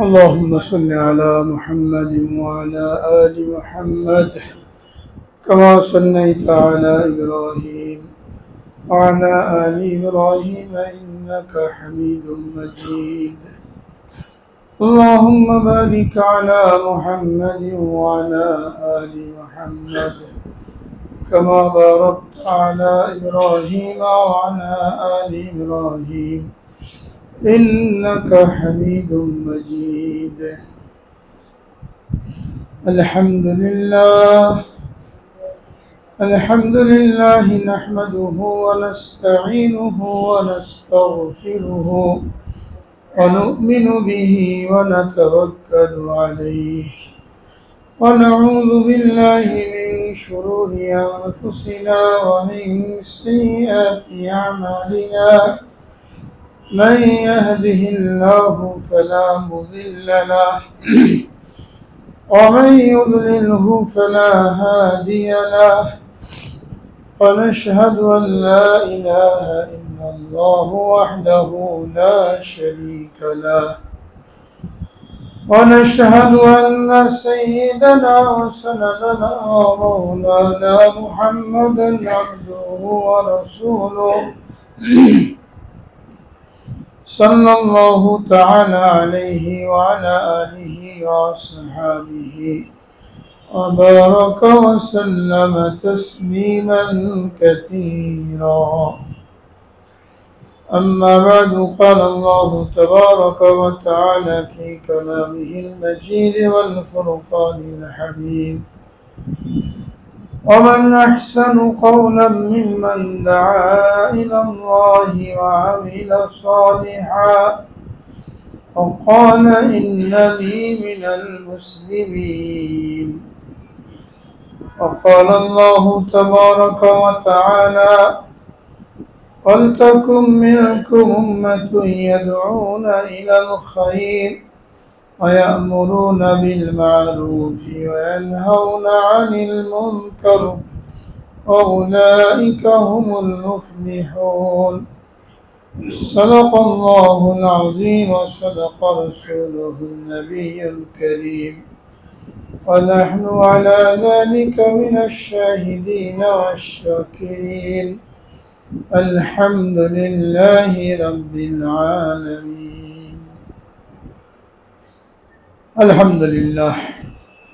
اللهم صل على محمد وعلى آل محمد كما صليت على إبراهيم وعلى آل إبراهيم إنك حميد مجيد. اللهم بارك على محمد وعلى آل محمد كما باركت على إبراهيم وعلى آل إبراهيم إنك حميد مجيد. الحمد لله نحمده ونستعينه ونستغفره ونؤمن به ونتوكل عليه ونعوذ بالله من شرور أنفسنا ومن سيئات أعمالنا. من يهده الله فلا مضل له ومن يضلله فلا هادي له. ونشهد أن لا إله إلا الله وحده لا شريك له. ونشهد أن سيدنا وسندنا ومولانا محمدا عبده ورسوله صلى الله تعالى عليه وعلى آله وصحبه وبارك وسلم تسليما كثيرا. أما بعد، قال الله تبارك وتعالى في كلامه المجيد والفرقان الحميد: ومن أحسن قولا ممن دعا إلى الله وعمل صالحا وقال إنني من المسلمين. وقال الله تبارك وتعالى: ولتكن منكم أمة يدعون إلى الخير ويأمرون بالمعروف وينهون عن المنكر وأولئك هم المفلحون. صدق الله العظيم وصدق رسوله النبي الكريم، ونحن على ذلك من الشاهدين والشاكرين. الحمد لله رب العالمين. अल्हम्दुलिल्लाह।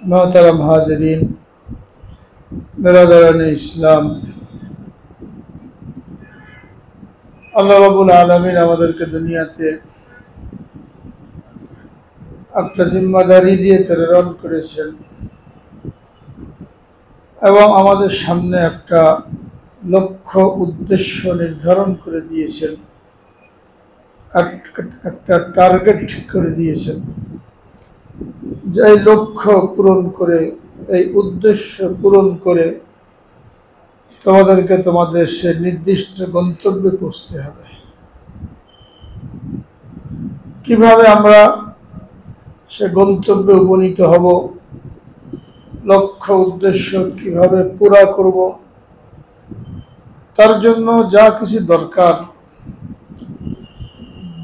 मोहतरम हाज़रीन, बिरादरान इस्लाम, আল্লাহ রাব্বুল আলামিন আমাদেরকে দুনিয়াতে একটা জিম্মাদারি দিয়ে প্রেরণ করেছেন এবং আমাদের সামনে একটা লক্ষ্য উদ্দেশ্য নির্ধারণ করে দিয়েছেন, একটা টার্গেট ঠিক করে দিয়েছেন যে এই লক্ষ্য পূরণ করে, এই উদ্দেশ্য পূরণ করে তোমাদেরকে তোমাদের সে নির্দিষ্ট গন্তব্যে পৌঁছতে হবে। কিভাবে আমরা সে গন্তব্যে উপনীত হব, লক্ষ্য উদ্দেশ্য কিভাবে পুরা করব, তার জন্য যা কিছু দরকার,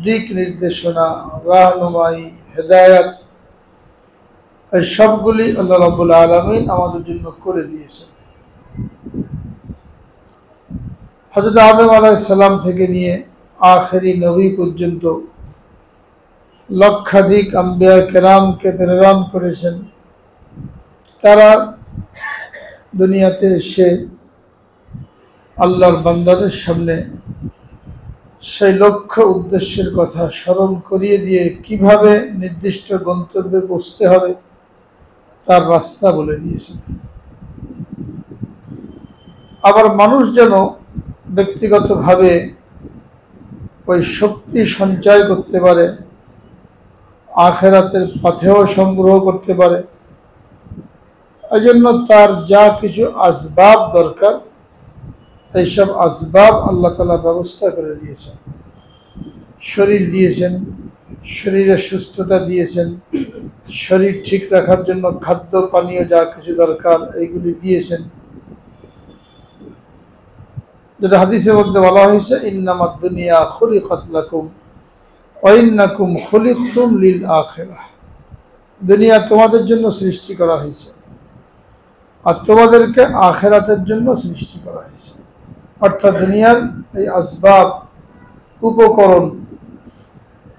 দিক নির্দেশনা, রাহনুমাই, হেদায়েত, এই সবগুলি আল্লাহ রাব্বুল আলামিন আমাদের জন্য করে দিয়েছেন। হযরত আদম আলাইহিস সালাম থেকে নিয়ে আখেরি নবী পর্যন্ত লক্ষাধিক আম্বিয়া কেরামকে প্রেরণ করেছেন। তারা দুনিয়াতে এসে আল্লাহর বান্দাদের সামনে সেই লক্ষ্য উদ্দেশ্যের কথা স্মরণ করিয়ে দিয়ে কিভাবে নির্দিষ্ট গন্তব্যে পৌঁছতে হবে তার রাস্তা বলে দিয়েছেন। আবার মানুষ যেন ব্যক্তিগতভাবে ওই শক্তি সঞ্চয় করতে পারে, আখিরাতের পথেও সংগ্রহ করতে পারে, এজন্য তার যা কিছু আসবাব দরকার এইসব আসবাব আল্লাহ তাআলা ব্যবস্থা করে দিয়েছেন। শরীর দিয়েছেন, শরীরে সুস্থতা দিয়েছেন, শরীর ঠিক রাখার জন্য খাদ্য পানীয় যা কিছু দরকার এইগুলি দিয়েছেন। যেটা হাদিসের মধ্যে বলা হয়েছে, ইন্নামাদ দুনিয়া খুলিকাত লাকুম, ওয়াইন্নাকুম খুলিকতুম লিল আখিরাহ, দুনিয়া তোমাদের জন্য সৃষ্টি করা হয়েছে আর তোমাদেরকে আখিরাতের জন্য সৃষ্টি করা হয়েছে। অর্থাৎ দুনিয়ার এই আসবাব, উপকরণ,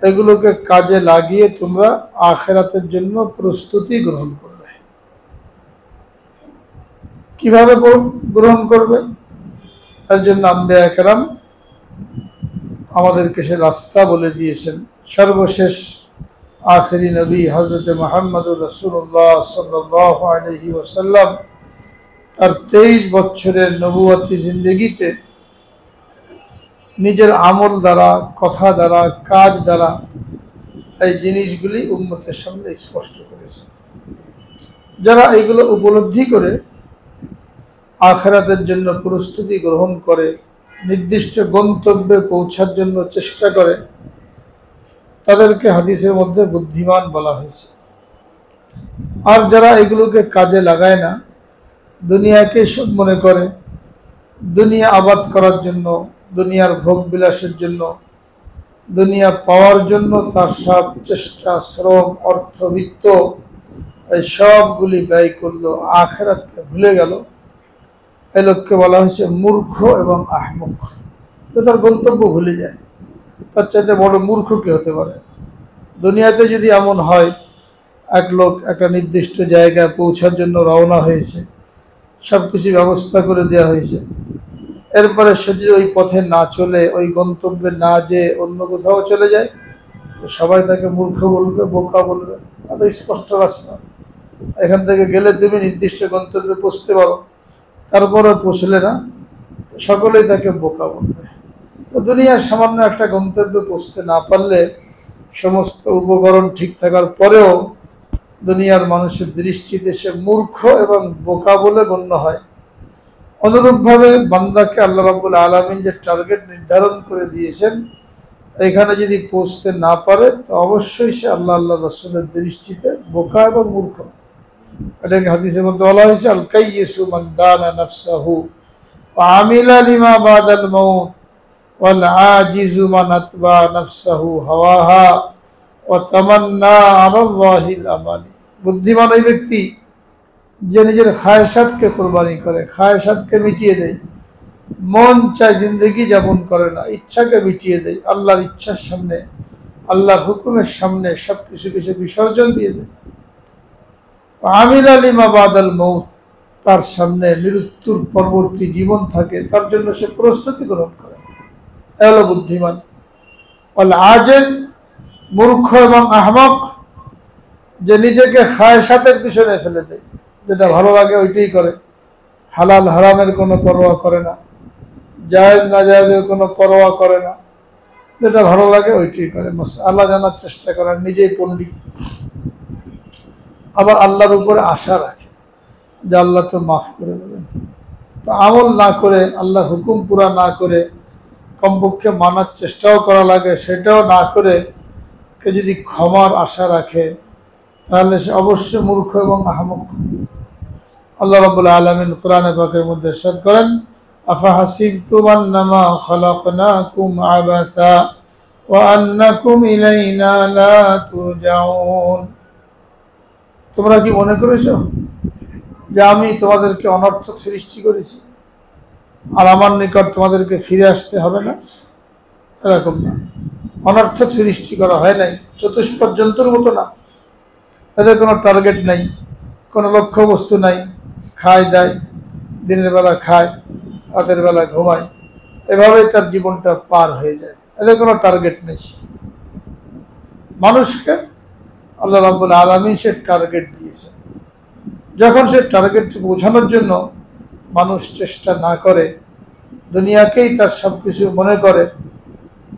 এগুলোকে কাজে লাগিয়ে তোমরা আখিরাতের জন্য প্রস্তুতি গ্রহণ করবে। কিভাবে গ্রহণ করবে? এর জন্য আম্বিয়া কেরাম আমাদেরকে সে রাস্তা বলে দিয়েছেন। সর্বশেষ আখেরি নবী হযরত মুহাম্মদুর রাসূলুল্লাহ সাল্লাল্লাহু আলাইহি ওয়াসাল্লাম তার 23 বছরের নবুয়তি জিন্দেগিতে নিজের আমল দ্বারা, কথা দ্বারা, কাজ দ্বারা এই জিনিসগুলি উম্মতের সামনে স্পষ্ট করেছেন। যারা এগুলো উপলব্ধি করে আখিরাতের জন্য প্রস্তুতি গ্রহণ করে, নির্দিষ্ট গন্তব্যে পৌঁছার জন্য চেষ্টা করে, তাদেরকে হাদিসের মধ্যে বুদ্ধিমান বলা হয়েছে। আর যারা এগুলোকে কাজে লাগায় না, দুনিয়াকে সব মনে করে, দুনিয়া আবাদ করার জন্য, দুনিয়ার ভোগ বিলাসের জন্য, দুনিয়া পাওয়ার জন্য তার সব চেষ্টা, শ্রম, অর্থবিত্ত এই সবগুলি ব্যয় করলো, আখিরাতকে ভুলে গেল, এই লোককে বলা হয়েছে মূর্খ এবং আহমক। তার গন্তব্য ভুলে যায়। তার চাইতে বড় মূর্খ কি হতে পারে? দুনিয়াতে যদি এমন হয়, এক লোক একটা নির্দিষ্ট জায়গায় পৌঁছার জন্য রওনা হয়েছে, সবকিছু ব্যবস্থা করে দেওয়া হয়েছে, এরপরে সে যদি ওই পথে না চলে, ওই গন্তব্যে না যেয়ে অন্য কোথাও চলে যায়, তো সবাই তাকে মূর্খ বলবে, বোকা বলবে। এত স্পষ্ট রাস্তা, এখান থেকে গেলে তুমি নির্দিষ্ট গন্তব্যে পৌঁছতে পারো, তারপরে পৌঁছলে না, সকলেই তাকে বোকা বলবে। তো দুনিয়ার সামান্য একটা গন্তব্যে পৌঁছতে না পারলে, সমস্ত উপকরণ ঠিক থাকার পরেও দুনিয়ার মানুষের দৃষ্টিতে সে মূর্খ এবং বোকা বলে গণ্য হয়। অনুরূপভাবে বান্দাকে আল্লাহ রাব্বুল আলামিন যে টার্গেট নির্ধারণ করে দিয়েছেন, এখানে যদি পৌঁছতে না পারে, তো অবশ্যই সে আল্লাহ রাসূলের দৃষ্টিতে বোকা এবং মূর্খ। এটাকে হাদিসের মধ্যে বলা হয়েছে, আল কাইয়িসু মান দানা নাফসাহু ওয়া আমিলা লিমা বাদাল মাউত ওয়াল আজিজু মান আতবা নাফসাহু হাওয়াহা ওয়া তামান্না আলাল্লাহিল আমানি। বুদ্ধিমান ওই ব্যক্তি যে নিজের খায়সাতকে কোরবানি করে, খায়সাতকে মিটিয়ে দেয়, মন চায় জিন্দগি যাপন করে না, ইচ্ছাকে মিটিয়ে দেয়, আল্লাহর ইচ্ছার সামনে, আল্লাহর হুকুমের সামনে সবকিছু কিছু বিসর্জন দিয়ে দেয়। আমিল আলিমা বাদাল মৌত, তার সামনে মৃত্যুর পরবর্তী জীবন থাকে, তার জন্য সে প্রস্তুতি গ্রহণ করে। এ হলো বুদ্ধিমান। ওয়াল আজেজ, মূর্খ এবং আহমক, যে নিজেকে খায়সাতের পিছনে ফেলে দেয়, যেটা ভালো লাগে ওইটাই করে, হালাল হারামের কোনো পরোয়া করে না, জায়েজ না জায়েজের কোনো পরোয়া করে না, যেটা ভালো লাগে ওইটাই করে, আল্লাহ জানার চেষ্টা করে, নিজেই পণ্ডিত। আবার আল্লাহর উপরে আশা রাখে যে আল্লাহ তো মাফ করে দেবেন। তো আমল না করে, আল্লাহর হুকুম পুরা না করে, কমপক্ষে মানার চেষ্টাও করা লাগে, সেটাও না করে কে যদি ক্ষমার আশা রাখে, তাহলে সে অবশ্যই মূর্খ এবং আহমক। আল্লাহ রাব্বুল আলামিন কোরআনে পাকের মধ্যে ইরশাদ করেন, আফাহাসিবতুম আন্নামা খালাকনাকুম আবাসা ওয়া আন্নাকুম ইলাইনা লা তুরজাউন। তোমরা কি মনে করেছো যে আমি তোমাদেরকে অনর্থক সৃষ্টি করেছি আর আমার নিকট তোমাদেরকে ফিরে আসতে হবে না? এরকম না, অনর্থক সৃষ্টি করা হয় নাই, চতুষ্পদ জন্তুর মতো না। এদের কোনো টার্গেট নাই, কোনো লক্ষ্য বস্তু নাই, খায় দেয়, দিনের বেলা খায়, রাতের বেলা ঘুমায়, এভাবেই তার জীবনটা পার হয়ে যায়। এদের কোনো টার্গেট নেই। মানুষকে আল্লাহ রাব্বুল আলামিন সে টার্গেট দিয়েছে। যখন সে টার্গেট বোঝানোর জন্য মানুষ চেষ্টা না করে, দুনিয়াকেই তার সবকিছু মনে করে,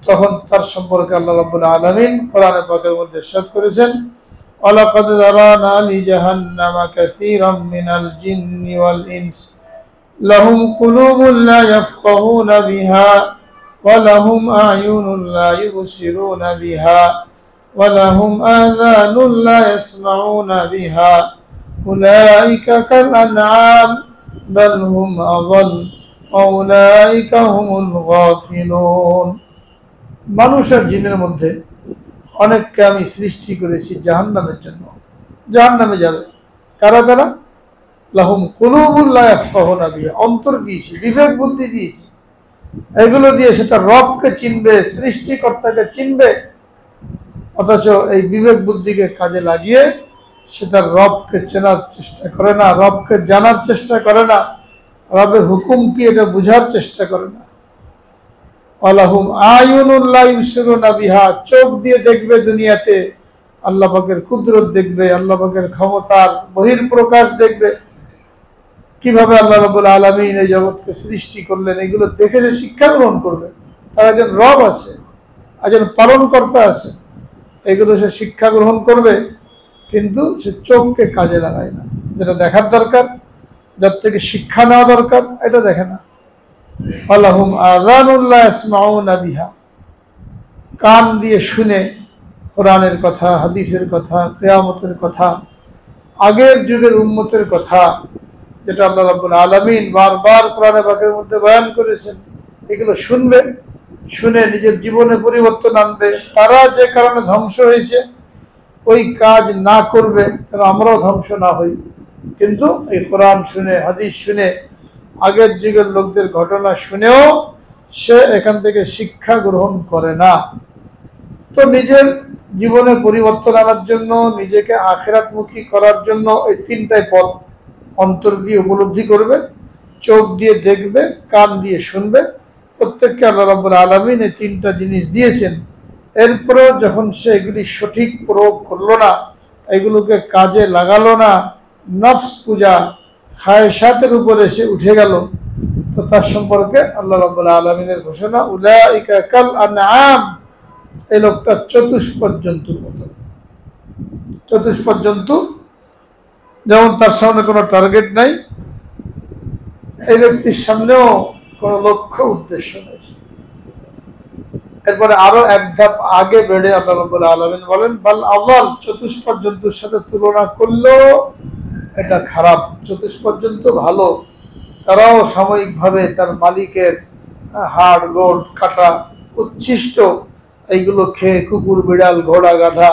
তখন তার সম্পর্কে আল্লাহ রাব্বুল আলামিন কোরআনে পাকের মধ্যে ইরশাদ করেছেন, ওয়ালাকাদ যারানা লিজাহান্নামা কাসীরাম মিনাল জিন্নি ওয়াল ইনস লাহুম কুলুবুন লা ইয়াফকাহুনা বিহা ওয়া লাহুম আ'য়ুনুন লা ইবসিরুনা বিহা ওয়া লাহুম আযানুন লা ইয়াসমাউনা বিহা উলাইকা কাল আনআম বাল হুম আযাল ওয়া উলাইকা হুমুল গাফিলুন। মানুষ আর জিনের মধ্যে অনেককে আমি সৃষ্টি করেছি জাহান্নামের জন্য, জাহান্নামে যাবে। কারা তারা? লাহুম কুলুবুন লা ইয়াফকাহুনা বিহা, অন্তর দিয়েছি, বিবেক বুদ্ধি দিয়েছি, এগুলো দিয়ে সে তার রবকে চিনবে, সৃষ্টিকর্তাকে চিনবে, অথচ এই বিবেক বুদ্ধিকে কাজে লাগিয়ে সে তার রবকে চেনার চেষ্টা করে না, রবকে জানার চেষ্টা করে না, রবের হুকুম কি এটা বুঝার চেষ্টা করে না। আলাহুম আয়ুনুন লা ইউসিরুনা বিহা, চোখ দিয়ে দেখবে দুনিয়াতে, আল্লাহ পাকের কুদরত দেখবে, আল্লাহ পাকের ক্ষমতার বহির্প্রকাশ দেখবে, কিভাবে আল্লাহ রাব্বুল আলামিন এই জগৎকে সৃষ্টি করলেন, এগুলো দেখে যে শিক্ষা গ্রহণ করবে। তার একজন রব আছে, একজন পালনকর্তা আছে, এগুলো সে শিক্ষা গ্রহণ করবে, কিন্তু সে চোখকে কাজে লাগায় না। যেটা দেখার দরকার, যার থেকে শিক্ষা নেওয়া দরকার, এটা দেখে না। আল্লাহুম আযানুন লা ইয়াসমাউনা বিহা, কান দিয়ে শুনে কোরআনের কথা, হাদিসের কথা, কিয়ামতের কথা, আগের যুগের উম্মতের কথা, যেটা আল্লাহ রাব্বুল আলামিন বারবার কোরআনে পাকের মধ্যে বয়ান করেছেন, এগুলো শুনবে, শুনে নিজের জীবনে পরিবর্তন আনবে। তারা যে কারণে ধ্বংস হয়েছে ওই কাজ না করবে, তাহলে আমরাও ধ্বংস না হই। কিন্তু এই কোরআন শুনে, হাদিস শুনে, আগের যুগের লোকদের ঘটনা শুনেও সে এখান থেকে শিক্ষা গ্রহণ করে না। তো নিজের জীবনে পরিবর্তন আনার জন্য, নিজেকে আখিরাতমুখী করার জন্য এই তিনটাই পথ অন্তর দিয়ে উপলব্ধি করবে, চোখ দিয়ে দেখবে, কান দিয়ে শুনবে। প্রত্যেককে আল্লাহ রাব্বুল আলামিন এই তিনটা জিনিস দিয়েছেন। এরপরেও যখন সে এগুলি সঠিক প্রয়োগ করলো না, এগুলোকে কাজে লাগালো না, নফস পূজা, খায়সাতের উপরে সে উঠে গেল, তো তার সম্পর্কে আল্লাহ রাব্বুল আলামিনের ঘোষণা, উলাইকা কাল আনআম, এই লোকটা চতুষ্পদ জন্তুর মতো। চতুষ্পদ জন্তু যেমন তার সামনে কোনো টার্গেট নাই, এই ব্যক্তির সামনেও কোনো লক্ষ্য উদ্দেশ্য নেই। এরপরে আরো এক ধাপ আগে বেড়ে আল্লাহ রাব্বুল আলামিন বলেন, বাল আযাল, চতুষ্পদ জন্তুর সাথে তুলনা করলেও এটা খারাপ। চতুষ্পদ জন্তু ভালো, তারাও সাময়িকভাবে তার মালিকের হাড়, গোড়, কাটা, উচ্ছিষ্ট এইগুলো খেয়ে কুকুর, বিড়াল, ঘোড়া, গাধা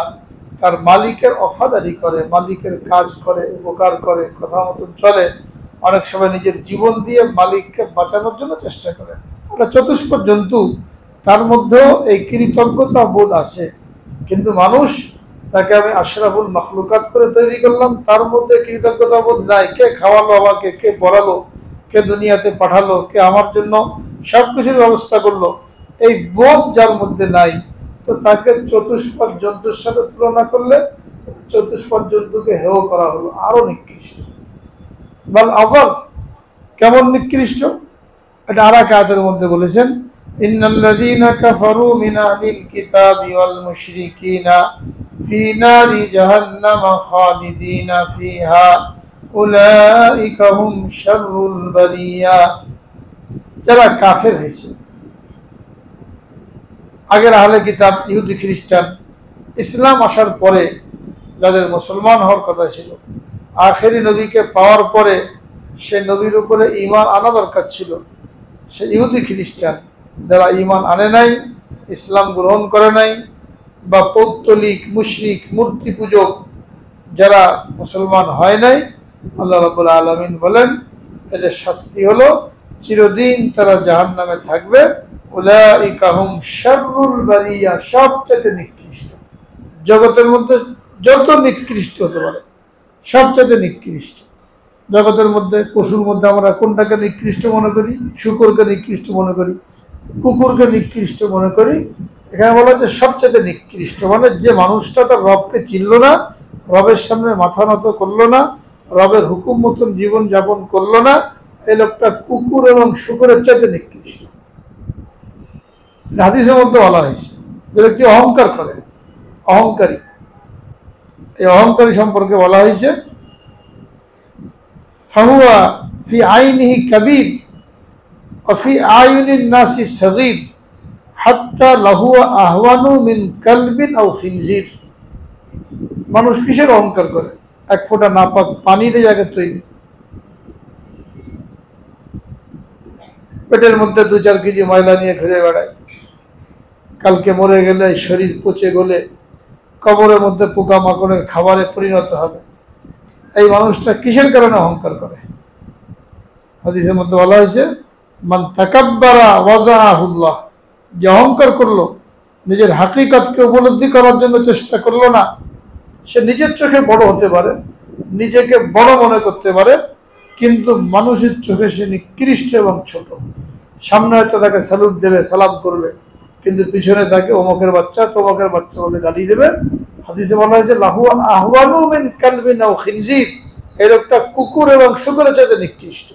তার মালিকের ওফাদারি করে, মালিকের কাজ করে, উপকার করে, কথা মতন চলে, অনেক সময় নিজের জীবন দিয়ে মালিককে বাঁচানোর জন্য চেষ্টা করে। ওটা চতুষ্পদ জন্তু, তার মধ্যেও এই কৃতজ্ঞতা বোধ আছে। কিন্তু মানুষ, তাকে আমি আশরাফুল মাখলুকাত করে তৈরি করলাম, তার মধ্যে কৃতজ্ঞতা বোধ নাই। কে খাওয়ালো আমাকে, কে পড়ালো, কে দুনিয়াতে পাঠালো, কে আমার জন্য সবকিছুর ব্যবস্থা করলো, এই বোধ যার মধ্যে নাই, তো তাকে চতুষ্পদ জন্তুর সাথে তুলনা করলে চতুষ্পদ জন্তুকে হেয় করা হলো, আরো নিকৃষ্ট। বাল আযাল, কেমন নিকৃষ্ট, এটা আরেক আয়াতের মধ্যে বলেছেন, ইন্নাল্লাযীনা কাফারু মিন আহলিল কিতাবি ওয়াল মুশরিকিনা ফি নারি জাহান্নাম খালিদিনা ফিহা উলাইকা হুম শাররুল বারিয়া। যারা কাফের হয়েছে, আগের আহলে কিতাব, ইহুদি, খ্রিস্টান, ইসলাম আসার পরে যাদের মুসলমান হওয়ার কথা ছিল, আখেরি নবীকে পাওয়ার পরে সে নবীর উপরে ঈমান আনা দরকার ছিল, সে ইহুদি, খ্রিস্টান যারা ঈমান আনে নাই, ইসলাম গ্রহণ করে নাই, বা পৌত্তলিক, মুশরিক, মূর্তি পূজক যারা মুসলমান হয় নাই, আল্লাহ রাব্বুল আলামিন বলেন এদের শাস্তি হলো চিরদিন তারা জাহান্নামে থাকবে। উলাইকা হুম শাররুল বারিয়া, সবচেয়ে নিকৃষ্ট, জগতের মধ্যে যত নিকৃষ্ট হতে পারে সবচেয়ে নিকৃষ্ট। জগতের মধ্যে, পশুর মধ্যে আমরা কোনটাকে নিকৃষ্ট মনে করি? শূকরকে নিকৃষ্ট মনে করি, কুকুরকে নিকৃষ্ট মনে করি। এখানে বলা হচ্ছে সবচেয়ে নিকৃষ্ট, মানে যে মানুষটা তার রবকে চিনল না, রবের সামনে মাথা নত করলো না, রবের হুকুম মতন জীবন যাপন করলো না, এই লোকটা কুকুর এবং শূকরের চাইতে নিকৃষ্ট। হাদিসের মধ্যে বলা হয়েছে যে ব্যক্তি অহংকার করে, অহংকারী, এই অহংকারী সম্পর্কে বলা হয়েছে, ফাহুয়া ফি আইনিহি কাবীর ওয়া ফি আয়ুনিন নাসি সগীর হাত্তা লাহু আহওয়ানু মিন কালবিন আও খিনজির। মানুষ কিসের অহংকার করে? এক ফোঁটা নাপাক পানিতে যাকে তৈরি, পেটের মধ্যে 2-4 কেজি ময়লা নিয়ে ঘুরে বেড়ায়, কালকে মরে গেলে শরীর পচে গলে কবরের মধ্যে পোকামাকড়ের খাবারে পরিণত হবে। এই মানুষটা কিসের কারণে অহংকার করে? হাদিসের মধ্যে বলা হয়েছে, মান তাকাব্বারা ওয়াজাহুল্লাহ, যে অহংকার করলো, নিজের হাকিকতকে উপলব্ধি করার জন্য চেষ্টা করলো না, সে নিজের চোখে বড় হতে পারে, নিজেকে বড় মনে করতে পারে, কিন্তু মানুষের চোখে সে নিকৃষ্ট এবং ছোট। সামনে হয়তো তাকে স্যালুট দেবে, সালাম করবে, কিন্তু পিছনে তাকে অমুকের বাচ্চা তমুকের বাচ্চা বলে গালি দেবে। হাদিসে বলা হয়েছে লাহু আহওয়ানু মিন কালবিন আও খিনজির, এই লোকটা কুকুর এবং শুকরের চাইতে নিকৃষ্ট।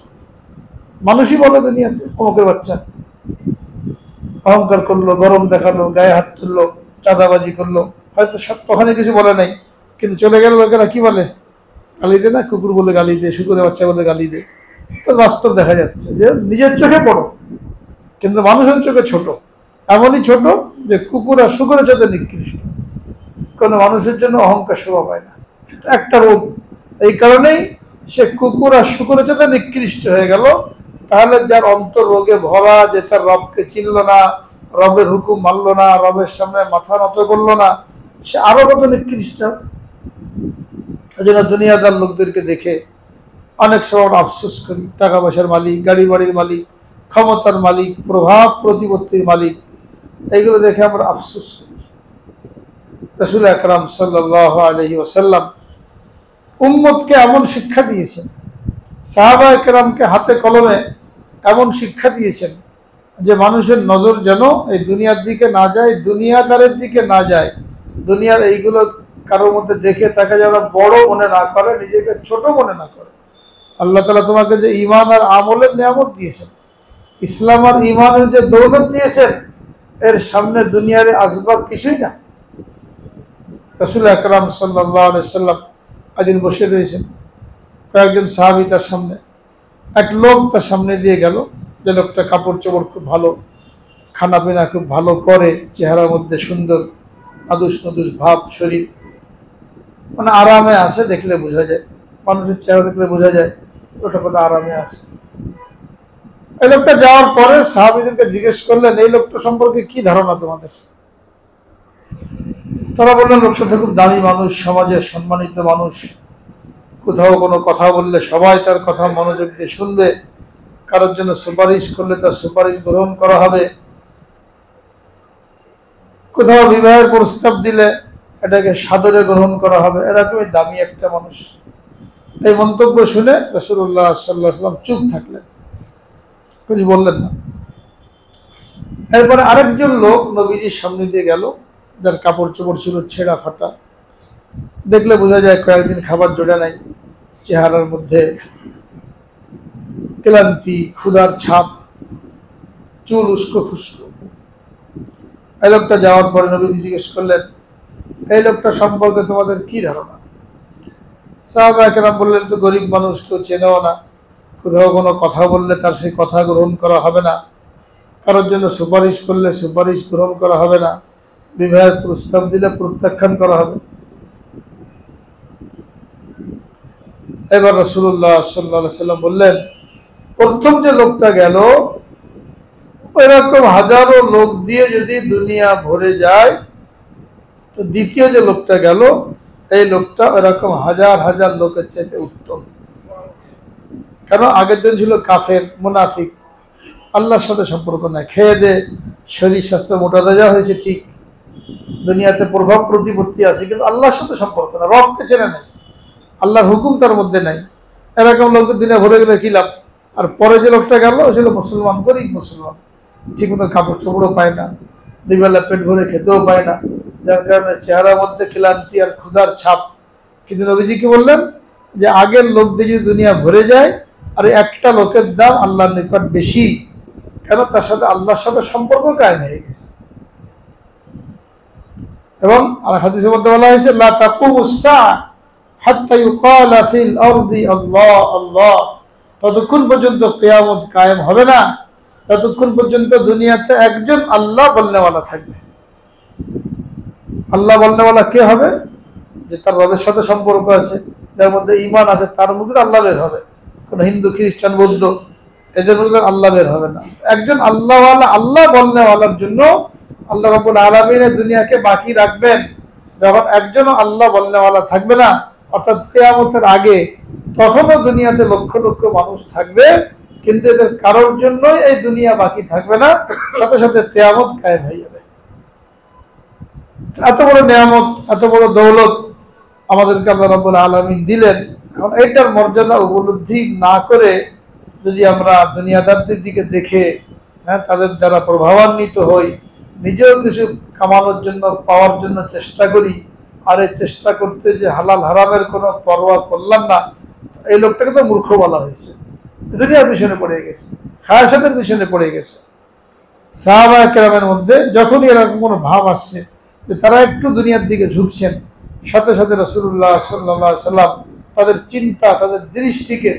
মানুষই বলে দুনিয়াতে অমুকের বাচ্চা। অহংকার করলো, গরম দেখালো, গায়ে হাত তুললো, চাঁদাবাজি করলো, হয়তো ওখানে কিছু বলে নাই, কিন্তু চলে গেল লোকেরা কি বলে, গালি দে না, কুকুর বলে গালি দে, শুকুরের বাচ্চা বলে গালি দে। তো বাস্তব দেখা যাচ্ছে যে নিজের চোখে বড়, কিন্তু মানুষের চোখে ছোট। এমনই ছোট যে কুকুর আর শুকুরের চাইতে নিকৃষ্ট। কোনো মানুষের জন্য অহংকার শোভা পায় না, একটা রোগ। এই কারণেই সে কুকুর আর শুকুরের চাইতে নিকৃষ্ট হয়ে গেল। তাহলে যার অন্তর রোগে ভরা, যে তার রবকে চিনল না, রবের হুকুম মানল না, রবের সামনে মাথা নত করলো না, সে আরো কত নিকৃষ্ট। এই জন্য দুনিয়াদার লোকদেরকে দেখে অনেক সময় আমরা আফসোস করি। টাকা পয়সার মালিক, গাড়ি বাড়ির মালিক, ক্ষমতার মালিক, প্রভাব প্রতিপত্তির মালিক, এইগুলো দেখে আমরা আফসোস করি। রাসূল আকরাম সাল্লাল্লাহু আলাইহি ওয়াসাল্লাম উম্মতকে এমন শিক্ষা দিয়েছেন, সাহাবায়ে কেরামকে হাতে কলমে এমন শিক্ষা দিয়েছেন যে মানুষের নজর যেন এই দুনিয়ার দিকে না যায়, দুনিয়াদারের দিকে না যায়, দুনিয়ার এইগুলো কারোর মধ্যে দেখে তাকে যেন বড় মনে না করে, নিজেকে ছোট মনে না করে। আল্লাহ তাআলা তোমাকে যে ঈমান আর আমলের নিয়ামত দিয়েছেন, ইসলাম আর ঈমানের যে দৌলত দিয়েছেন, এর সামনে দুনিয়ার আসবাব কিছুই না। রাসূল আকরাম সাল্লাল্লাহু আলাইহি ওয়াসাল্লাম একদিন বসে রয়েছেন, কয়েকজন সাহাবী তার সামনে, এক লোক তার সামনে দিয়ে গেল, যে লোকটা কাপড় চোপড় খুব ভালো, খানা পিনা খুব ভালো করে, চেহারার মধ্যে সুন্দর আদুস নদুস ভাব, শরীর মানে আরামে আছে, দেখলে বোঝা যায়, মানুষের চেহারা দেখলে বোঝা যায় ওটা কত আরামে আছে। এই লোকটা যাওয়ার পরে সাহাবীদেরকে জিজ্ঞেস করলেন, এই লোকটা সম্পর্কে কি ধারণা তোমাদের? তারা বললেন, লোকটা তো খুব দামি মানুষ, সমাজের সম্মানিত মানুষ, কোথাও কোনো কথা বললে সবাই তার কথা মনোযোগ দিয়ে শুনবে, কারোর জন্য সুপারিশ করলে তার সুপারিশ গ্রহণ করা হবে, কোথাও বিবাহের প্রস্তাব দিলে এটাকে সাদরে গ্রহণ করা হবে, এরকমই দামি একটা মানুষ। এই মন্তব্য শুনে রাসূলুল্লাহ সাল্লাল্লাহু আলাইহি ওয়াসাল্লাম চুপ থাকলেন, কিছু বললেন না। এরপরে আরেকজন লোক নবীজির সামনে দিয়ে গেল, যার কাপড় চোপড় ছিল ছেঁড়া ফাটা, দেখলে বোঝা যায় কয়েকদিন খাবার জোড়া নাই, চেহারার মধ্যে ক্লান্তি, ক্ষুধার ছাপ, চুল উস্কো খুস্কো। এই লোকটা যাওয়ার পরে নবীজি জিজ্ঞেস করলেন, এই লোকটা সম্পর্কে তোমাদের কি ধারণা? সাহাবায়ে কেরাম বললেন, তো গরিব মানুষ, কেউ চেনেও না, কোথাও কোনো কথা বললে তার সেই কথা গ্রহণ করা হবে না, কারোর জন্য সুপারিশ করলে সুপারিশ গ্রহণ করা হবে না, বিবাহের প্রস্তাব দিলে প্রত্যাখ্যান করা হবে। এবার রাসূলুল্লাহ সাল্লাল্লাহু আলাইহি ওয়াসাল্লাম বললেন, প্রথম যে লোকটা গেল, এরকম হাজারো লোক দিয়ে যদি দুনিয়া ভরে যায়, তো দ্বিতীয় যে লোকটা গেল, এই লোকটা এরকম হাজার হাজার লোকের চাইতে উত্তম। কারণ আগের দিন ছিল কাফের, মুনাফিক, আল্লাহর সাথে সম্পর্ক নাই, খেয়ে দে শরীর স্বাস্থ্য মোটা তাজা হয়েছে ঠিক, দুনিয়াতে প্রভাব প্রতিপত্তি আছে, কিন্তু আল্লাহর সাথে সম্পর্ক না, রবকে চেনে নাই, আল্লাহর হুকুম তার মধ্যে নাই। এরকম লোকের দিনে ভরে গেলে কি লাভ? আর পরে যে লোকটা গেল ছিল মুসলমান, গরিব মুসলমান, ঠিক মতো কাপড় চোপড়ও পায় না, দুবেলা পেট ভরে খেতেও পায় না, যার কারণে চেহারার মধ্যে ক্লান্তি আর ক্ষুধার ছাপ। কিন্তু নবীজি কি বললেন, যে আগের লোক দিয়ে যদি দুনিয়া ভরে যায়, আর একটা লোকের দাম আল্লাহর নিকট বেশি, কেন? তার সাথে আল্লাহর সাথে সম্পর্ক কায়েম হয়ে গেছে। এবং আর হাদিসের মধ্যে বলা হয়েছে, লা তাকুমুস সাআ হাত্তা ইউকালা ফিল আরদি আল্লাহ আল্লাহ, ততক্ষণ পর্যন্ত কিয়ামত কায়েম হবে না ততক্ষণ পর্যন্ত দুনিয়াতে একজন আল্লাহ বলনেওয়ালা থাকবে। আল্লাহ বলনেওয়ালা কে হবে? যে তার রবের সাথে সম্পর্ক আছে, যার মধ্যে ঈমান আছে, তার মুখে আল্লাহ বের হবে। কোন হিন্দু, খ্রিস্টান, বৌদ্ধ, এদের মধ্যে আল্লাহ বের হবে না। একজন আল্লাহওয়ালা, আল্লাহ বলনেওয়ালার জন্য আল্লাহ রাব্বুল আলামিন দুনিয়াকে বাকি রাখবেন, যখন একজনও আল্লাহ বলনেওয়ালা থাকবে না, অর্থাৎ কিয়ামতের আগে, তখনও দুনিয়াতে লক্ষ লক্ষ মানুষ থাকবে, কিন্তু এদের কারোর জন্যই এই দুনিয়া বাকি থাকবে না, সাথে সাথে কিয়ামত কায়েম হয়ে যাবে। এত বড় নিয়ামত, এত বড় দৌলত আমাদেরকে আল্লাহ রাব্বুল আলামিন দিলেন। এখন এটার মর্যাদা উপলব্ধি না করে যদি আমরা দুনিয়াদারদের দিকে দেখে তাদের দ্বারা প্রভাবান্বিত হই, নিজেও কিছু কামানোর জন্য, পাওয়ার জন্য চেষ্টা করি, আর এই চেষ্টা করতে যে হালাল হারামের কোনো পরোয়া করলাম না, এই লোকটাকে তো মূর্খ বলা হয়েছে, দুনিয়ার পিছনে পড়ে গেছে, খায়াসাতের পিছনে পড়ে গেছে। সাহাবায়ে কেরামের মধ্যে যখনই এরকম কোনো ভাব আসছে যে তারা একটু দুনিয়ার দিকে ঝুঁকছেন, সাথে সাথে রাসূলুল্লাহ সাল্লাল্লাহু আলাইহি সাল্লাম তাদের চিন্তা, তাদের দৃষ্টিকে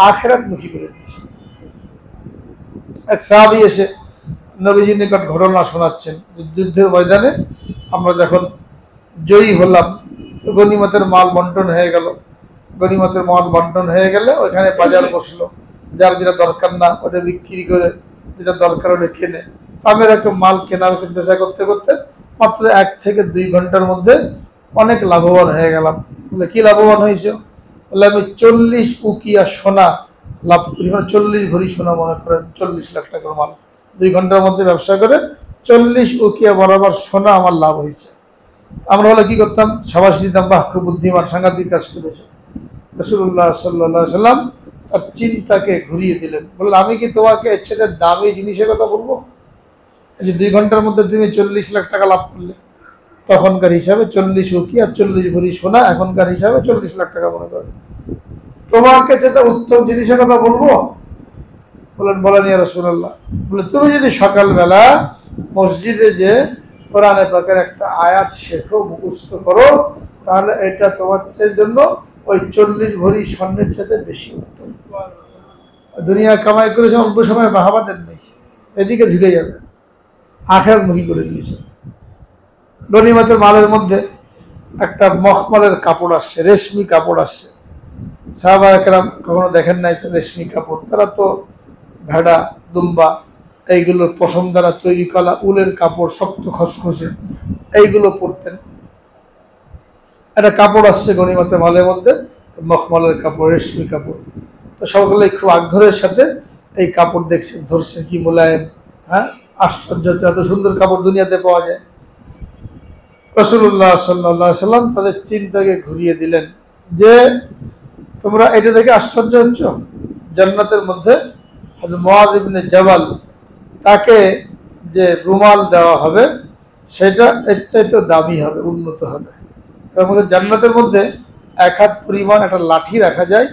আখিরাতমুখী করে দিয়েছেন। এক সাহাবী এসে নবীজির নিকট ঘটনা শোনাচ্ছেন যে যুদ্ধের ময়দানে আমরা যখন জয়ী হলাম, গনিমতের মাল বন্টন হয়ে গেল, গনিমতের মাল বন্টন হয়ে গেলে ওইখানে বাজার বসলো, যার যেটা দরকার না ওটা বিক্রি করে, যেটা দরকার ওটা কেনে। আমি এরকম মাল কেনা বেচা করতে করতে মাত্র 1 থেকে 2 ঘন্টার মধ্যে অনেক লাভবান হয়ে গেলাম। বলে কি লাভবান হয়েছে? বলে আমি 40 উকিয়া সোনা লাভ করি, 40 ভরি সোনা, মনে করেন 40 লাখ টাকার মাল 2 ঘন্টার মধ্যে ব্যবসা করে 40 উকিয়া বরাবর সোনা আমার লাভ হয়েছে। আমরা হলে কি করতাম? সাবাসী দিতাম, বাহ খুব বুদ্ধিমান, সাংঘাতিক কাজ করেছে। রাসূলুল্লাহ সাল্লাল্লাহু আলাইহি সাল্লাম তার চিন্তাকে ঘুরিয়ে দিলেন, বললেন আমি কি তোমাকে এর চেয়ে দামি জিনিসের কথা বলবো? যে 2 ঘন্টার মধ্যে তুমি 40 লাখ টাকা লাভ করলে, তখনকার হিসাবে 40 উকি আর 40 ভরি সোনা, এখনকার হিসাবে 40 লাখ টাকা মনে করেন। তোমাকে যেটা উত্তম জিনিসের কথা বলবো? বলেন ইয়া রাসূলুল্লাহ। বলে তুমি যদি সকালবেলা মসজিদে যে কোরআনে পাকের একটা আয়াত শেখো, মুখস্থ করো, তাহলে এটা তোমার জন্য ওই 40 ভরি স্বর্ণের চেয়ে বেশি উত্তম। দুনিয়া কামাই করেছে, অল্প সময় বাহাবাদের নেই, এদিকে ঝুঁকে যাবে, আখিরাতমুখী করে দিয়েছে। গনিমতের মালের মধ্যে একটা মখমলের কাপড় আসছে, রেশমি কাপড় আসছে। সাহাবায়ে কেরাম কখনো দেখেন নাই রেশমি কাপড়, তারা তো ভেড়া, দুম্বা এইগুলোর পশম দ্বারা তৈরি করা উলের কাপড়, শক্ত খসখসে, এইগুলো পরতেন। একটা কাপড় আসছে গনিমতের মালের মধ্যে, মখমলের কাপড়, রেশমি কাপড়। তো সকলে খুব আগ্রহের সাথে এই কাপড় দেখছেন, ধরছেন, কি মোলায়েম, আশ্চর্য, এত সুন্দর কাপড় দুনিয়াতে পাওয়া যায়। রাসূলুল্লাহ সাল্লাল্লাহু আলাইহি সাল্লাম তাদের চিন্তাকে ঘুরিয়ে দিলেন যে তোমরা এটা দেখে আশ্চর্য হচ্ছ, জান্নাতের মধ্যে হযরত মুআয ইবনে জাবাল, তাকে যে রুমাল দেওয়া হবে সেটা এর চাইতে দামি হবে, উন্নত হবে। জান্নাতের মধ্যে 1 হাত পরিমাণ একটা লাঠি রাখা যায়,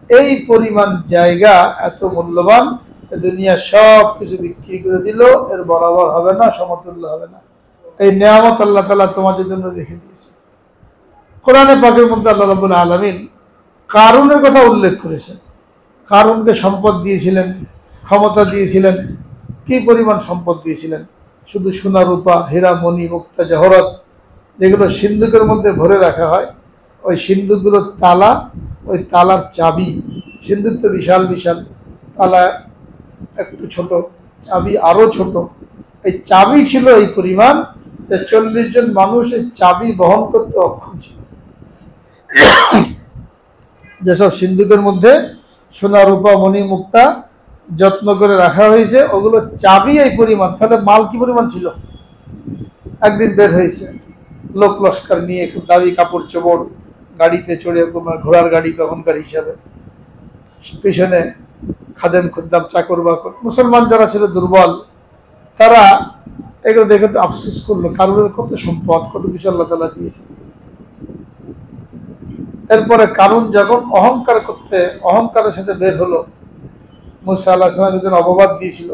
এই পরিমাণ জায়গা এত মূল্যবান, দুনিয়া সব কিছু বিক্রি করে দিল এর বরাবর হবে না, সমতুল্য হবে না। এই নিয়ামত আল্লাহ তাআলা তোমাদের জন্য রেখে দিয়েছে। কোরআনে পাকের মধ্যে আল্লাহ রাব্বুল আলামিন কারুনের কথা উল্লেখ করেছেন। কারুনকে সম্পদ দিয়েছিলেন, ক্ষমতা দিয়েছিলেন, কি পরিমাণ সম্পদ দিয়েছিলেন! শুধু সোনা রূপা, হীরা মণি, মুক্তা জহরত, যেগুলো সিন্ধুকের মধ্যে ভরে রাখা হয়, ওই সিন্ধুকগুলোর তালা, ওই তালার চাবি, সিন্ধুক তো বিশাল বিশাল, তালা একটু ছোট, চাবি আরো ছোট। এই চাবি ছিল এই পরিমাণ যে 40 জন মানুষ এই চাবি বহন করতে অক্ষম ছিল। যেসব সিন্ধুকের মধ্যে সোনা রূপা মণি মুক্তা যত্ন করে রাখা হয়েছে, ওগুলো চাবি এই পরিমাণ, তাহলে মাল কি পরিমাণ ছিল! একদিন বের হয়েছে লোক লস্কর নিয়ে, খুব দামি কাপড় চোপড়, গাড়িতে চড়ে, ঘোড়ার গাড়ি তখনকার হিসাবে, পিছনে খাদেম খুদ্দাম, চাকর বাকর। মুসলমান যারা ছিল দুর্বল, তারা এগুলো দেখে একটু আফসোস করলো, কারুনের কত সম্পদ, কত কিছু আল্লাহ তাআলা দিয়েছে। এরপরে কারুন যখন অহংকার করতে, অহংকারের সাথে বের হলো, মুসা আলাইহিস সালাম অপবাদ দিয়েছিল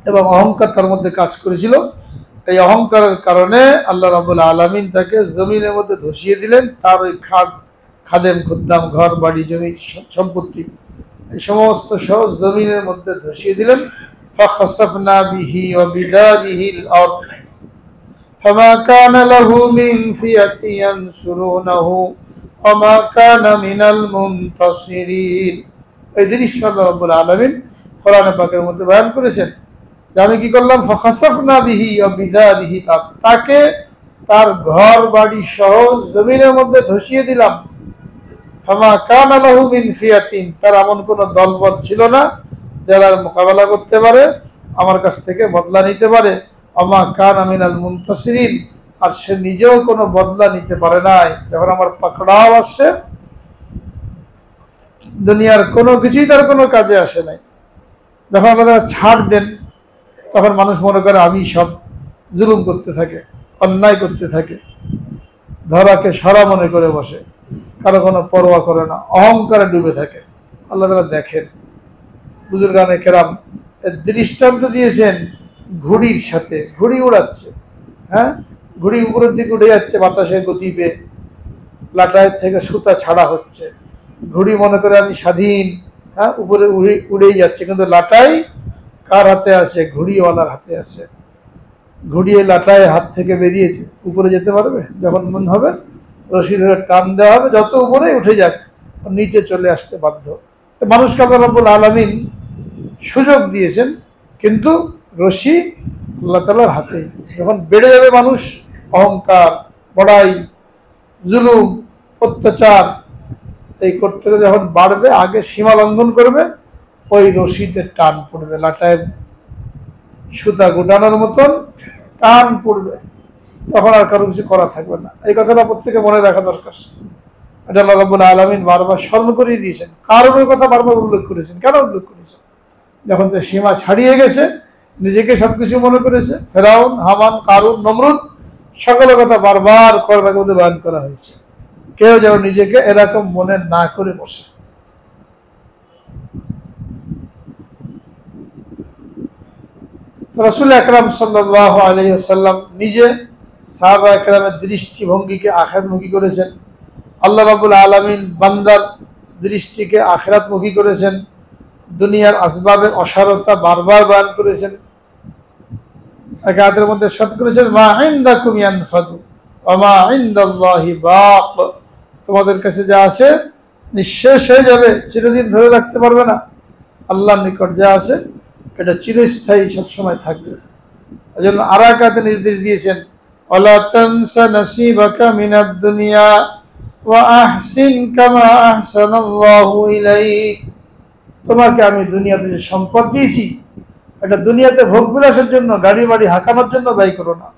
এবং অহংকার তার মধ্যে কাজ করেছিল। এই অহংকারের কারণে আল্লাহ রাব্বুল আলামিন তাকে জমিনের মধ্যে ধসিয়ে দিলেন। তার ওই খাদেম খুদ্দাম, ঘর বাড়ি, জমি সম্পত্তি, এই সমস্ত সহ জমিনের মধ্যে ধসিয়ে দিলেন। فخسفنا به وبداره الأرض فما كان له من فئة ينصرونه وما كان من المنتصرين। এই দৃশ্য আল্লাহ রাব্বুল আলামিন কোরআনে পাকের মধ্যে বয়ান করেছেন যে আমি কি করলাম, فخسفنا به وبداره الأرض, তাকে তার ঘর বাড়ি সহ জমিনের মধ্যে ধসিয়ে দিলাম। ফামা কানা লাহু মিন ফিয়াতিন, তার এমন কোন দলবল ছিল না যারা মোকাবেলা করতে পারে, আমার কাছ থেকে বদলা নিতে পারে। আমা কানা মিনাল মুনতাসিরিন, আর সে নিজেও কোনো বদলা নিতে পারে নাই। যখন আমার পাকড়াও আসছে, দুনিয়ার কোনো কিছুই তার কোনো কাজে আসে নাই। যখন আল্লাহ ছাড় দেন, তখন মানুষ মনে করে আমি সব, জুলুম করতে থাকে, অন্যায় করতে থাকে, ধরাকে সরা মনে করে বসে, কারো কোনো পরোয়া করে না, অহংকারে ডুবে থাকে। আল্লাহ তাআলা দেখেন, বুজুর্গানে কেরাম দৃষ্টান্ত দিয়েছেন ঘুড়ির সাথে। ঘুড়ি উড়াচ্ছে, হ্যাঁ, ঘুড়ি উপরের দিকে উঠে যাচ্ছে বাতাসের গতি পেয়ে, লাটাইয়ের থেকে সুতা ছাড়া হচ্ছে। ঘুড়ি মনে করে আমি স্বাধীন, হ্যাঁ, উপরে উড়েই যাচ্ছে, কিন্তু লাটাই কার হাতে আছে? ঘুড়িওয়ালার হাতে আছে। ঘুড়িয়ে লাটাই হাত থেকে বেরিয়েছে, উপরে যেতে পারবে? যখন মন হবে রশি ধরে টান দেওয়া হবে, যত উপরে উঠে যাক, নিচে চলে আসতে বাধ্য। মানুষকে আল্লাহ রাব্বুল আলামিন সুযোগ দিয়েছেন, কিন্তু রশি আল্লাহ তাআলার হাতেই। যখন বেড়ে যাবে মানুষ, অহংকার, বড়াই, জুলুম, অত্যাচার এই করতে যখন বাড়বে, আগে সীমা লঙ্ঘন করবে, ওই রশিতে টান পড়বে, লাটায় সুতা গোটানোর মতন টান পড়বে, তখন আর কারো কিছু করা থাকবে না। এই কথাটা প্রত্যেকে মনে রাখা দরকার। এটা আল্লাহ রাব্বুল আলামিন বারবার স্মরণ করিয়ে দিয়েছেন, কারণের কথা বারবার উল্লেখ করেছেন। কেন উল্লেখ করেছেন? যখন তো সীমা ছাড়িয়ে গেছে, নিজেকে সবকিছু মনে করেছে, ফেরাউন, হামান, কারুন, নমরুদ, সকলের কথা বারবার কোরআনের মধ্যে বয়ান করা হয়েছে। কেউ যেন নিজেকে এরকম মনে না করে বসে। রাসূল আকরাম সাল্লাল্লাহু আলাইহি ওয়াসাল্লাম নিজে সাহাবা একরামের দৃষ্টিভঙ্গিকে আখিরাতমুখী করেছেন। আল্লাহ রাব্বুল আলামিন বান্দার দৃষ্টিকে আখিরাতমুখী করেছেন। দুনিয়ার আসবাবের অসারতা বারবার বয়ান করেছেন। এক আয়াতের মধ্যে ইরশাদ করেছেন, মা ইনদাকুম ইয়ানফাদু ওয়া মা ইনদাল্লাহি বাক, তোমাদের কাছে যা আছে নিঃশেষ হয়ে যাবে, চিরদিন ধরে রাখতে পারবে না। আল্লাহর নিকট যা আছে এটা চিরস্থায়ী, সবসময় থাকবে। এজন্য আর এক আয়াতে নির্দেশ দিয়েছেন, ওয়ালা তানসা নাসিবাকা মিনাদ দুনিয়া ওয়া আহসিন কামা আহসানাল্লাহু ইলাইক, তোমাকে আমি দুনিয়াতে যে সম্পদ দিয়েছি, এটা দুনিয়াতে ভোগ বিলাসের জন্য, গাড়ি বাড়ি হাঁকানোর জন্য ব্যয় করো না।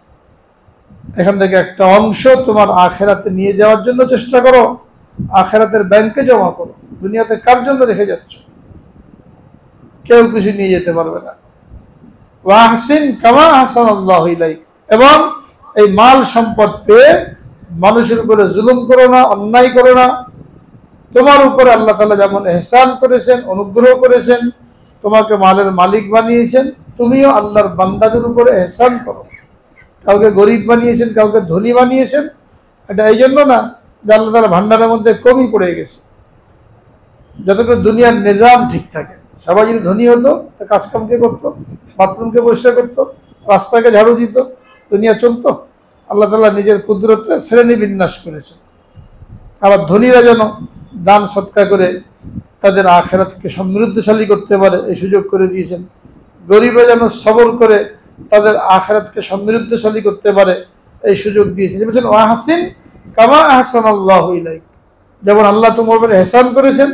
এখান থেকে একটা অংশ তোমার আখেরাতে নিয়ে যাওয়ার জন্য চেষ্টা করো, আখেরাতের ব্যাংকে জমা করো। দুনিয়াতে কার জন্য রেখে যাচ্ছ? কেউ কিছু নিয়ে যেতে পারবে না। ওয়া আহসিন কামা আহসানাল্লাহু ইলাইক, এবং এই মাল সম্পদ পেয়ে মানুষের উপরে জুলুম করো না, অন্যায় করো না। তোমার উপরে আল্লাহ তাআলা যেমন ইহসান করেছেন, অনুগ্রহ করেছেন, তোমাকে মালের মালিক বানিয়েছেন, তুমিও আল্লাহর বান্দাদের উপরে ইহসান করো। কাউকে গরিব বানিয়েছেন, কাউকে ধনী বানিয়েছেন, এটা এই জন্য না যে আল্লাহ তাআলা ভান্ডারের মধ্যে কমই পড়ে গেছে। যতক্ষণ দুনিয়ার নিজাম ঠিক থাকে, সবাই যদি ধনী হতো, কাজকাম কে করতো? বাথরুমকে পরিষ্কার করতো, রাস্তাকে ঝাড়ু দিত, দুনিয়া চলতো? আল্লাহ তাআলা নিজের কুদরতে শ্রেণী বিন্যাস করেছেন। আবার ধনীরা যেন দান সৎকা করে তাদের আখিরাতকে সমৃদ্ধশালী করতে পারে, এই সুযোগ করে দিয়েছেন। গরিবরা যেন সবর করে তাদের আখিরাতকে সমৃদ্ধশালী করতে পারে, এই সুযোগ দিয়েছেন। বলছেন ওয়া আহসিন কামা আহসানাল্লাহু ইলাইক, যেমন আল্লাহ তোমার উপরে ইহসান করেছেন,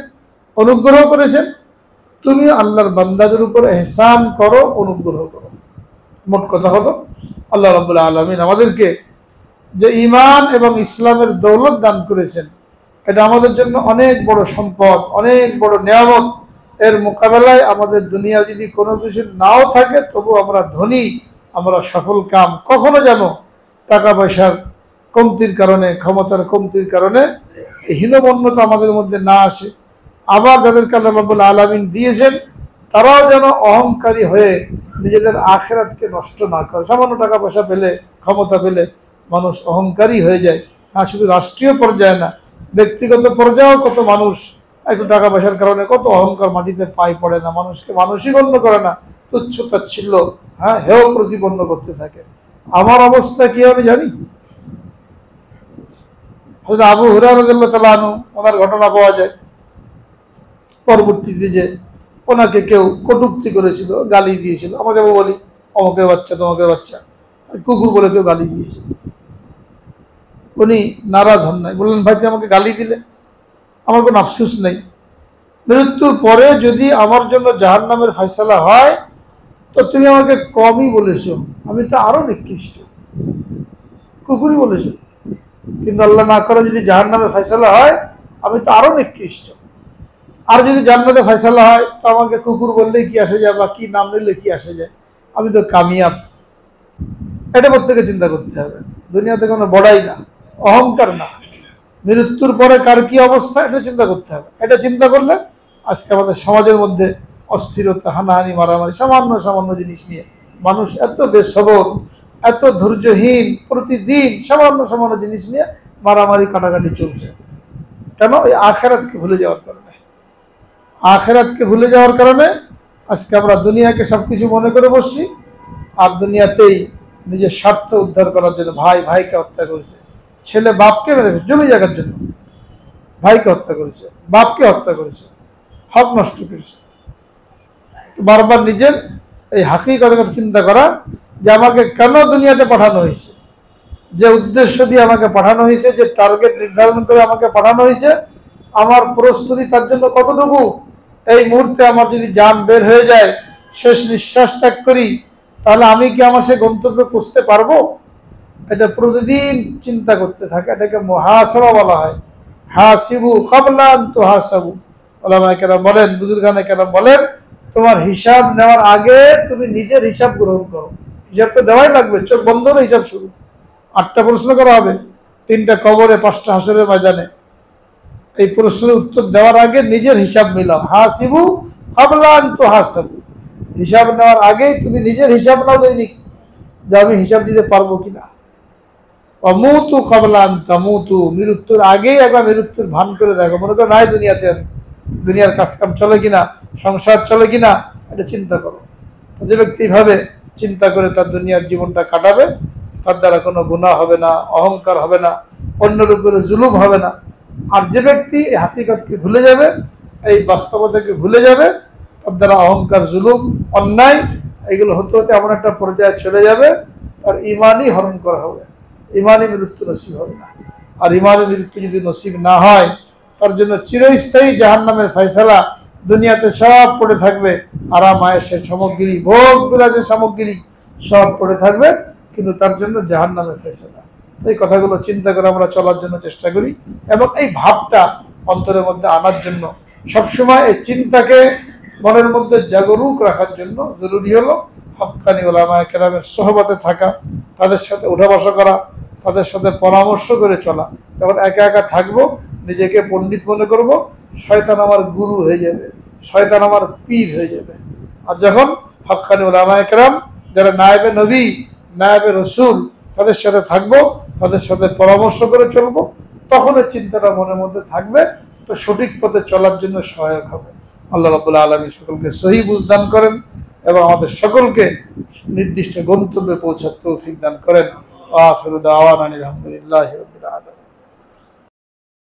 অনুগ্রহ করেছেন, তুমি আল্লাহর বান্দাদের উপর ইহসান করো, অনুগ্রহ করো। মোট কথা হলো, আল্লাহ রাব্বুল আলামিন আমাদেরকে যে ঈমান এবং ইসলামের দৌলত দান করেছেন, এটা আমাদের জন্য অনেক বড় সম্পদ, অনেক বড় নিয়ামত। এর মোকাবেলায় আমাদের দুনিয়া যদি কোনো কিছু নাও থাকে, তবু আমরা ধনী, আমরা সফল কাম। কখনো যেন টাকা পয়সার কমতির কারণে, ক্ষমতার কমতির কারণে হীনমন্যতা আমাদের মধ্যে না আসে। আবার যাদেরকে আল্লাহ রাব্বুল আলামিন দিয়েছেন, তারাও যেন অহংকারী হয়ে নিজেদের আখিরাতকে নষ্ট না করে। সামান্য টাকা পয়সা পেলে, ক্ষমতা পেলে মানুষ অহংকারী হয়ে যায়। হ্যাঁ, শুধু রাষ্ট্রীয় পর্যায়ে না, ব্যক্তিগত পর্যায়েও কত মানুষ একটু টাকা পয়সার কারণে কত অহংকার, মাটিতে পায়ে পড়ে না, মানুষকে মানুষই গণ্য করে না, তুচ্ছ তাচ্ছিল্য, হ্যাঁ, হেয় প্রতিপন্ন করতে থাকে। আমার অবস্থা কি আমি জানি। হযরত আবু হুরায়রা রাদিয়াল্লাহু তাআলা আনহু, ওনার ঘটনা পাওয়া যায় পরবর্তীতে যে ওনাকে কেউ কটূক্তি করেছিল, গালি দিয়েছিল। আমাদের বলি অমুকের বাচ্চা, তমুকের বাচ্চা, কুকুর বলে কেউ গালি দিয়েছিল। উনি নারাজ হন নাই, বললেন ভাই তুমি আমাকে গালি দিলে, আমার কোনো আফসোস নেই, মৃত্যুর পরে যদি আমার জন্য জাহান্নামের ফয়সালা হয় তো তুমি আমাকে কমই বলেছো, আমি তো আরো নিকৃষ্ট, কুকুরই বলেছো, কিন্তু আল্লাহ না করে যদি জাহান্নামের ফয়সালা হয় আমি তো আরো নিকৃষ্ট, আর যদি জান্নাতে ফয়সালা হয় তো আমাকে কুকুর বললেই কি আসে যায় বা কি নাম নিলে কি আসে যায়, আমি তো কামিয়াব। এটা প্রত্যেকে চিন্তা করতে হবে। দুনিয়াতে কোনো বড়াই না, অহংকার না, মৃত্যুর পরে কার কি অবস্থা এটা চিন্তা করতে হবে। এটা চিন্তা করলে আজকে আমাদের সমাজের মধ্যে অস্থিরতা, হানাহানি, মারামারি, সামান্য সামান্য জিনিস নিয়ে মানুষ এত বেসবর, এত ধৈর্যহীন, প্রতিদিন সামান্য সামান্য জিনিস নিয়ে মারামারি কাটাকাটি চলছে। কেন? এই আখেরাতকে ভুলে যাওয়ার কারণে। আখেরাতকে ভুলে যাওয়ার কারণে আজকে আমরা দুনিয়াকে সবকিছু মনে করে বসছি, আর দুনিয়াতেই নিজের স্বার্থ উদ্ধার করার জন্য ভাই ভাইকে হত্যা করেছে, ছেলে বাপকে মেরে ফেলেছে জমি জায়গার জন্য, ভাইকে হত্যা করেছে, বাপকে হত্যা করেছে, হক নষ্ট করেছে। বারবার নিজের এই হাকিকতের কথা চিন্তা করা যে আমাকে কেন দুনিয়াতে পাঠানো হয়েছে, যে উদ্দেশ্য দিয়ে আমাকে পাঠানো হয়েছে, যে টার্গেট নির্ধারণ করে আমাকে পাঠানো হয়েছে, আমার প্রস্তুতি তার জন্য কতটুকু। এই মুহূর্তে আমার যদি জান বের হয়ে যায়, শেষ নিঃশ্বাস ত্যাগ করি, তাহলে আমি কি আমার সে গন্তব্যে পৌঁছতে পারবো? এটা প্রতিদিন চিন্তা করতে থাকে, এটাকে মুহাসাবা বলা হয়। হাসিবু ক্বাবলা আন তুহাসাবু, ওলামায়ে কেরাম বলেন, বুজুর্গানে কেরাম বলেন, তোমার হিসাব নেওয়ার আগে তুমি নিজের হিসাব গ্রহণ করো। হিসাব তো দেওয়াই লাগবে, চোখ বন্ধ করে হিসাব শুরু। 8টা প্রশ্ন করা হবে, 3টা কবরে, 5টা হাসরের ময়দানে। এই প্রশ্নের উত্তর দেওয়ার আগে নিজের হিসাব মিলাও। হাসিবু ক্বাবলা আন তুহাসাবু, হিসাব নেওয়ার আগেই তুমি নিজের হিসাব নাও দৈনিক, যে আমি হিসাব দিতে পারবো কিনা। অমুতু ক্বাবলা আন তামুতু, মৃত্যুর আগেই একবার মৃত্যুর ভান করে দেখো, মনে করো নাই দুনিয়াতে, দুনিয়ার কাজকাম চলে কিনা, সংসার চলে কিনা, এটা চিন্তা করো। যে ব্যক্তি এইভাবে চিন্তা করে তার দুনিয়ার জীবনটা কাটাবে, তার দ্বারা কোনো গুনাহ হবে না, অহংকার হবে না, অন্যের উপরে জুলুম হবে না। আর যে ব্যক্তি এই হাকিকতকে ভুলে যাবে, এই বাস্তবতাকে ভুলে যাবে, তার দ্বারা অহংকার, জুলুম, অন্যায় এগুলো হতে হতে এমন একটা পর্যায়ে চলে যাবে তার ইমানই হরণ করা হবে, ইমানই মৃত্যু নসিব হবে না। আর ইমানের মৃত্যু যদি নসিব না হয়, তার জন্য চিরস্থায়ী জাহান্নামের ফয়সালা। দুনিয়াতে সব পড়ে থাকবে, আরাম আয়েশের সামগ্রী, ভোগ বিলাসের সামগ্রী সব পড়ে থাকবে, কিন্তু তার জন্য জাহান্নামের ফয়সালা। এই কথাগুলো চিন্তা করে আমরা চলার জন্য চেষ্টা করি, এবং এই ভাবটা অন্তরের মধ্যে আনার জন্য সবসময় এই চিন্তাকে মনের মধ্যে জাগরুক রাখার জন্য জরুরি হলো হক্কানি ওলামায়ে কেরামের সোহবতে থাকা, তাদের সাথে উঠা বসা করা, তাদের সাথে পরামর্শ করে চলা। যখন একা একা থাকবো, নিজেকে পণ্ডিত মনে করব, শয়তান আমার গুরু হয়ে যাবে, শয়তান আমার পীর হয়ে যাবে। আর যখন হক্কানি ওলামায়ে কেরাম, যারা নায়েবে নবী, নায়েবে রসুল, তাদের সাথে থাকবো, তাদের সাথে পরামর্শ করে চলবো, তখন এই চিন্তাটা মনের মধ্যে থাকবে, তো সঠিক পথে চলার জন্য সহায়ক হবে। আল্লাহ রাব্বুল আলামিন সকলকে সহি বুঝ দান করেন এবং আমাদের সকলকে নির্দিষ্ট গন্তব্যে পৌঁছার তৌফিক দান করেন। আখিরু দাওয়ানা আলহামদুলিল্লাহি রাব্বিল আলামিন।